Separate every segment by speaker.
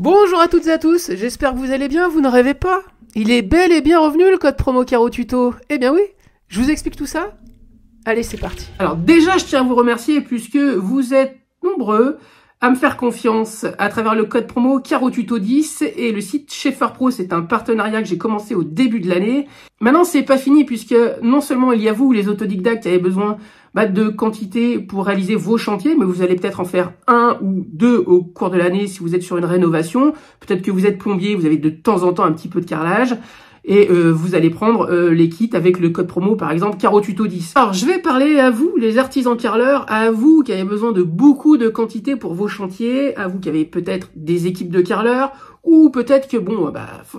Speaker 1: Bonjour à toutes et à tous, j'espère que vous allez bien, vous ne rêvez pas? Il est bel et bien revenu le code promo Caro Tuto. Eh bien oui, je vous explique tout ça. Allez, c'est parti. Alors déjà, je tiens à vous remercier puisque vous êtes nombreux à me faire confiance à travers le code promo Caro Tuto 10 et le site Schaeffer Pro. C'est un partenariat que j'ai commencé au début de l'année. Maintenant, c'est pas fini puisque non seulement il y a vous, les autodidactes, qui avez besoin de quantité pour réaliser vos chantiers, mais vous allez peut-être en faire un ou deux au cours de l'année si vous êtes sur une rénovation. Peut-être que vous êtes plombier, vous avez de temps en temps un petit peu de carrelage. Et vous allez prendre les kits avec le code promo, par exemple, Caro Tuto 10. Alors, je vais parler à vous, les artisans carreleurs, à vous qui avez besoin de beaucoup de quantité pour vos chantiers, à vous qui avez peut-être des équipes de carreleurs, ou peut-être que, bon,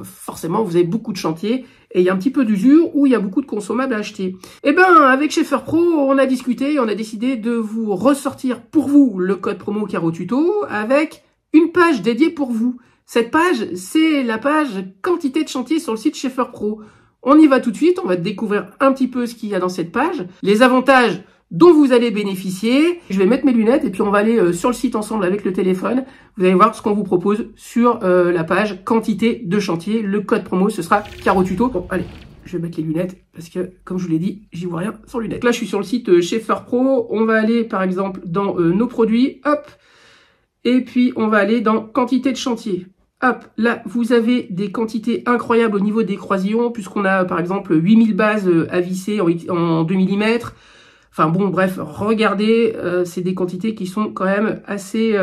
Speaker 1: forcément, vous avez beaucoup de chantiers, et il y a un petit peu d'usure, ou il y a beaucoup de consommables à acheter. Eh ben, avec Schaeffer Pro, on a discuté, et on a décidé de vous ressortir pour vous le code promo Caro Tuto, avec une page dédiée pour vous. Cette page, c'est la page quantité de chantier sur le site Schaeffer Pro. On y va tout de suite, on va découvrir un petit peu ce qu'il y a dans cette page, les avantages dont vous allez bénéficier. Je vais mettre mes lunettes et puis on va aller sur le site ensemble avec le téléphone. Vous allez voir ce qu'on vous propose sur la page quantité de chantier. Le code promo, ce sera Caro Tuto. Bon, allez, je vais mettre les lunettes parce que, comme je vous l'ai dit, j'y vois rien sans lunettes. Là, je suis sur le site Schaeffer Pro. On va aller, par exemple, dans nos produits. Hop. Et puis, on va aller dans quantité de chantier. Hop, là, vous avez des quantités incroyables au niveau des croisillons, puisqu'on a, par exemple, 8000 bases à visser en 2 mm. Enfin bon, bref, regardez, c'est des quantités qui sont quand même assez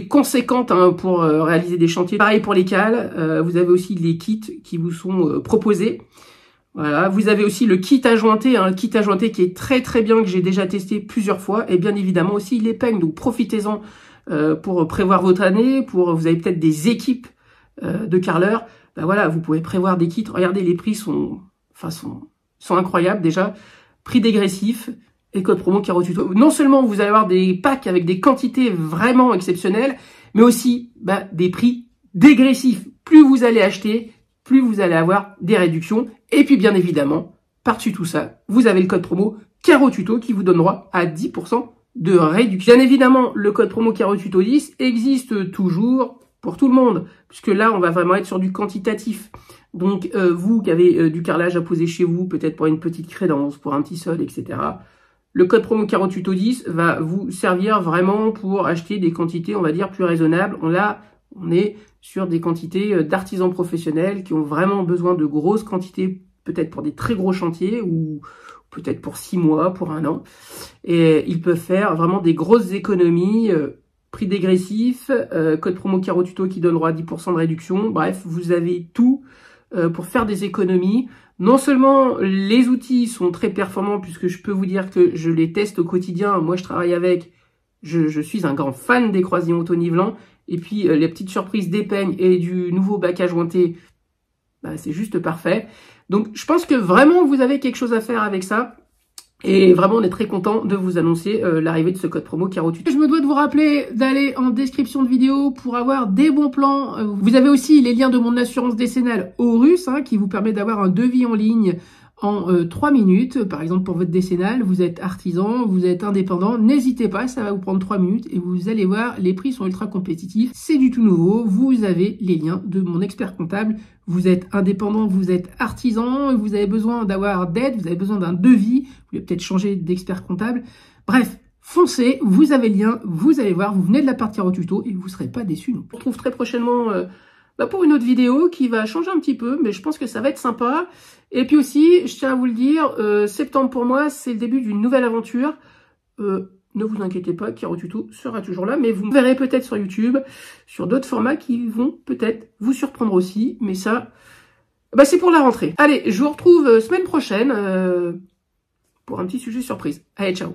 Speaker 1: conséquentes pour réaliser des chantiers. Pareil pour les cales, vous avez aussi les kits qui vous sont proposés. Voilà, vous avez aussi le kit à jointer, un kit à jointer qui est très très bien, que j'ai déjà testé plusieurs fois, et bien évidemment aussi les peignes, donc profitez-en. Pour prévoir votre année, vous avez peut-être des équipes de carreleurs, voilà, vous pouvez prévoir des kits. Regardez, les prix sont incroyables déjà, prix dégressif et code promo Caro Tuto. Non seulement vous allez avoir des packs avec des quantités vraiment exceptionnelles, mais aussi des prix dégressifs. Plus vous allez acheter, plus vous allez avoir des réductions. Et puis bien évidemment, par-dessus tout ça, vous avez le code promo Caro Tuto qui vous donne droit à 10% de réduction. Bien évidemment, le code promo Caro Tuto 10 existe toujours pour tout le monde, puisque là, on va vraiment être sur du quantitatif. Donc, vous qui avez du carrelage à poser chez vous, peut-être pour une petite crédence, pour un petit sol, etc., le code promo Caro Tuto 10 va vous servir vraiment pour acheter des quantités, on va dire, plus raisonnables. Là, on est sur des quantités d'artisans professionnels qui ont vraiment besoin de grosses quantités, peut-être pour des très gros chantiers, ou peut-être pour 6 mois, pour 1 an. Et ils peuvent faire vraiment des grosses économies, prix dégressif, code promo Caro Tuto qui donne droit à 10% de réduction. Bref, vous avez tout pour faire des économies. Non seulement les outils sont très performants, puisque je peux vous dire que je les teste au quotidien. Moi, je travaille avec. Je suis un grand fan des croisillons auto-nivelants. Et puis, les petites surprises des peignes et du nouveau bac à jointer, c'est juste parfait. Donc, je pense que vraiment, vous avez quelque chose à faire avec ça. Et vraiment, on est très content de vous annoncer l'arrivée de ce code promo Caro Tuto. Je me dois de vous rappeler d'aller en description de vidéo pour avoir des bons plans. Vous avez aussi les liens de mon assurance décennale Horus, qui vous permet d'avoir un devis en ligne en 3 minutes. Par exemple, pour votre décennale, vous êtes artisan, vous êtes indépendant, n'hésitez pas, ça va vous prendre 3 minutes et vous allez voir, les prix sont ultra compétitifs. C'est du tout nouveau, vous avez les liens de mon expert comptable. Vous êtes indépendant, vous êtes artisan, vous avez besoin d'avoir d'aide, vous avez besoin d'un devis, vous voulez peut-être changer d'expert comptable. Bref, foncez, vous avez le lien, vous allez voir, vous venez de la partie Caro Tuto et vous ne serez pas déçus. On se retrouve très prochainement pour une autre vidéo qui va changer un petit peu, mais je pense que ça va être sympa. Et puis aussi, je tiens à vous le dire, septembre pour moi, c'est le début d'une nouvelle aventure. Ne vous inquiétez pas, Caro Tuto sera toujours là, mais vous me verrez peut-être sur YouTube, sur d'autres formats qui vont peut-être vous surprendre aussi, mais ça, c'est pour la rentrée. Allez, je vous retrouve semaine prochaine pour un petit sujet surprise. Allez, ciao!